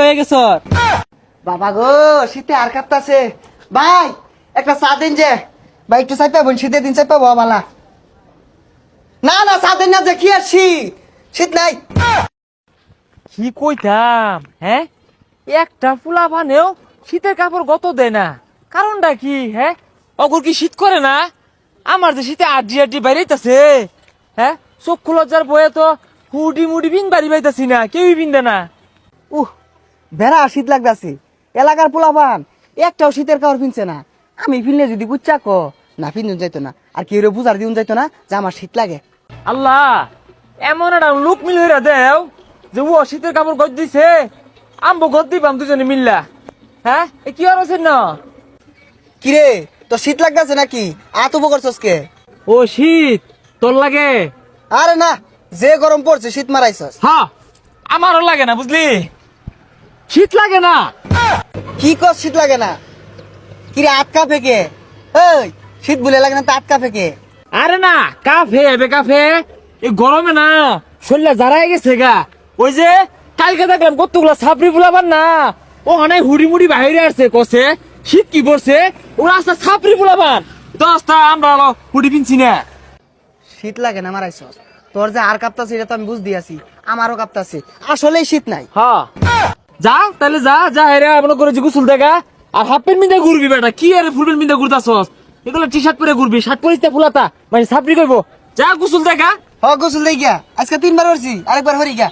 হয়ে গেছ বাবা গো শীতে আর কাঁপতাছে ভাই একটা চা দিন যে ভাই একটু চাই পাবো শীতের দিন চাই পাবো বালা না না চা দিন না যে কি আর শীত শীত নাই কি কইতাম হ্যাঁ একটা ফুলা বানেও শীতের কাপড় গত দেয় না কারণটা কি হ্যাঁ অগর কি শীত করে না আমার যে শীতে আড্ডি আড্ডি বাইরেইতাছে হ্যাঁ চক্ষু লজ্জার বয়ে তো হুডি মুডি বিন বাড়ি বাইতাছি না কেউই বিন্দে না বেড়া শীত লাগতাছে এলাকার পোলাপান একটাও শীতের কাপড় পিনছে না আমি ফিনলে যদি বুঝছা কো না পিন্দুন যাইতো না আর কেউ বুঝার দিন যাইতো না যে আমার শীত লাগে আল্লাহ এমন একটা লোক মিল হইরা দেও যে ও শীতের কাপড় গদ দিছে আমবো গদ দিবাম দুজনে মিল্লা হ্যাঁ এ কি আর আছে না কিরে তো শীত লাগতাছে নাকি আত করছস কে ও শীত তোর লাগে আরে না যে গরম পড়ছে শীত মারাইছস হ্যাঁ আমারও লাগে না বুঝলি শীত লাগে না কি কর শীত লাগে না কিরে আটকা ফেকে এই শীত বলে লাগে না তো আটকা ফেকে আরে না কাফে বে কাফে এই গরমে না শরীরে জারাই গেছে গা ওই যে কালকে দেখলাম কতগুলো ছাপড়ি ফুলাবার না ও অনেক হুড়ি মুড়ি বাইরে আসছে কষে শীত কি পড়ছে ওরা আসতে ছাপড়ি ফুলাবার 10টা আমরা হুড়ি পিনছি না শীত লাগে না মারাইছস তোর যে আর কাঁপতাছে এটা তো আমি বুঝ দিয়াছি আমারও কাঁপতাছে আসলেই শীত নাই হ্যাঁ যা তাহলে যা যা হেরে মনে করে যে গোসল দেখা আর হাফ প্যান্ট মিন্দা ঘুরবি বেটা কি আরে ফুল প্যান্ট মিন্দা ঘুরতাছস এগুলো টি শার্ট পরে ঘুরবি শার্ট পরিস্তে ফুলাতা মানে ছাপড়ি কইব যা গোসল দেখা গোসল দেই গিয়া আজকে 3 বার হরছি আরেকবার হরি গিয়া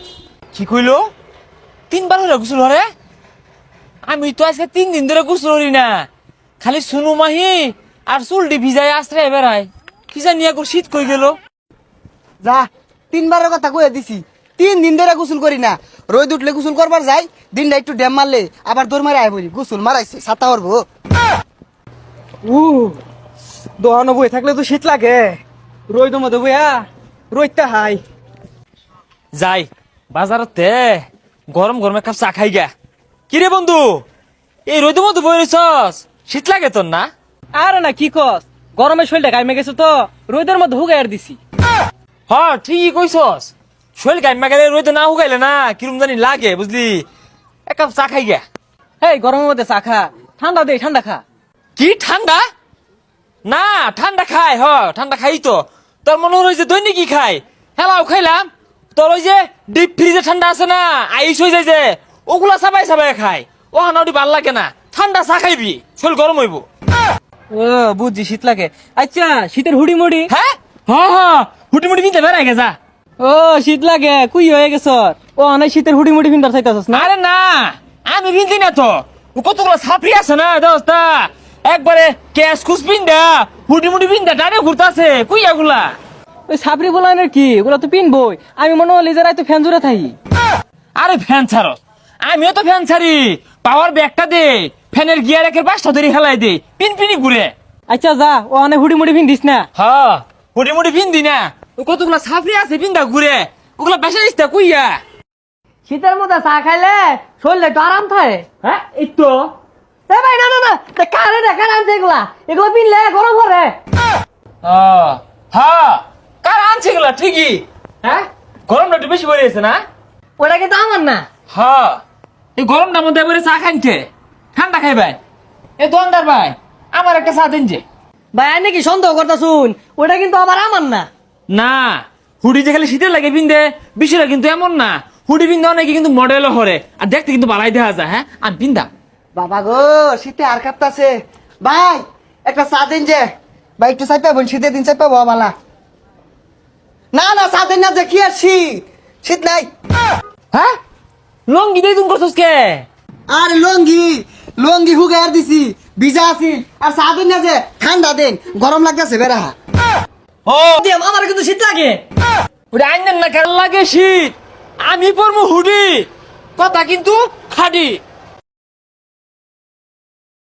কি কইলো 3 বার হরে গোসল হরে আমি তো আজকে 3 দিন ধরে গোসল হরি না খালি সুনু মাহি আর চুলটি ভিজায় আশ্রয় বেড়ায় কি জানি এখন শীত কই গেল যা 3 বারের কথা কইয়া দিছি 3 দিন ধরে গোসল করি না রোদ উঠলে গোসল করবার যাই দিনটা একটু ড্যাম মারলে আবার দৌড় মারে আয় বলি গোসল মারাইছে ছাতা হরবো দোহানো বই থাকলে তো শীত লাগে রই তো মতো বইয়া রইতা হাই যাই বাজারতে গরম গরম এক কাপ চা খাই গা কিরে বন্ধু এই রইতো মতো বই রইছস শীত লাগে তোর না আরে না কি কস গরমে শরীরটা গাইমে গেছে তো রোদের মধ্যে হুগাইয়ার দিছি হ্যাঁ ঠিকই কইছস শরীর গাইমা গেলে রইতো না হুগাইলে না কিরম জানি লাগে বুঝলি এক কাপ চা খাই গা এই গরমের মধ্যে চা খা ঠান্ডা দে ঠান্ডা খা কি ঠান্ডা না ঠান্ডা খাই ঠান্ডা খাই তো তোর মনে হয় যে দৈনিক কি খাই হেলাও খাইলাম তোর ওই যে ডিপ ফ্রিজে ঠান্ডা আছে না আইস হয়ে যায় যে ওগুলা সাবাই সাবাই খাই ও হানাউটি ভাল লাগে না ঠান্ডা চা খাইবি শরীর গরম হইব ও বুঝছি শীত লাগে আচ্ছা শীতের হুডি মুড়ি হ্যাঁ হ্যাঁ হুটি মুটি কিনতে বেড়াই গেছা ও শীত লাগে কুই হয়ে গেছ ও অনেক শীতের হুডি মুড়ি ফিন্দার চাইতাছস না আরে না আমি কিনতি না তো ও কতগুলো ছাপড়ি আছে না দোস্তা একবারে ক্যাশ খুশ পিন্দা হুটি মুটি পিন্দা ডাইরে ঘুরতাছে কুই এগুলা ওই সাবরি বলানের কি ওগুলা তো পিনবই আমি মনে হলি যে রাই তো ফ্যান জুড়ে থাকি আরে ফ্যান ছাড়ো আমিও তো ফ্যান ছাড়ি পাওয়ার ব্যাগটা দে ফ্যানের গিয়ার একের 5টা ধরে হেলাই দে পিনপিনি ঘুরে আচ্ছা যা ও অনেক হুডি মুড়ি ফিন্দিস না হ্যাঁ হুটি মুটি পিন্দি না ও কতগুলা ছাপড়ি আছে পিন্দা ঘুরে ওগুলা বেসা দিস্তা কুইয়া শীতের মধ্যে চা খাইলে শরীরে একটু আরাম থাকে হ্যাঁ এই তো এ ভাই না না না কারে দেখা আনছে এগুলা এগুলো পিনলে গরম করে হ্যাঁ কার আনছে এগুলা ঠিকই হ্যাঁ গরমটা একটু বেশি বেড়েছে না ওটা কিন্তু আমার না হ্যাঁ এই গরমটার মধ্যে এবারে চা খাইছে ঠান্ডা খাইবাই এ দোকানদার ভাই আমার একটা চা দিন যে ভাই আমি কি সন্দেহ করতা শুন ওটা কিন্তু আমার না না হুডি যে খালি শীতের লাগে পিন্দে বিষয়টা কিন্তু এমন না হুডি পিন্দে অনেকে কিন্তু মডেলও হরে আর দেখতে কিন্তু বালাই দেখা যায় হ্যাঁ আমি পিন্দা বাবা গো শীতে আর কাঁপতাছে ভাই একটা চা দিন যে ভাই একটু চাই পাবো শীতের দিন চাই পাবো বালা না না চা দিন না যে কি আর শীত শীত নাই হ্যাঁ লঙ্গি দিয়ে তুমি করছস কে আর লঙ্গি লঙ্গি হুগাইয়ার দিছি ভিজা আছি আর চা দিন না যে ঠান্ডা দিন গরম লাগতেছে বেড়া ও আমার কিন্তু শীত লাগে ওটা আইন না কেন লাগে শীত আমি পরবো হুডি কথা কিন্তু খাডি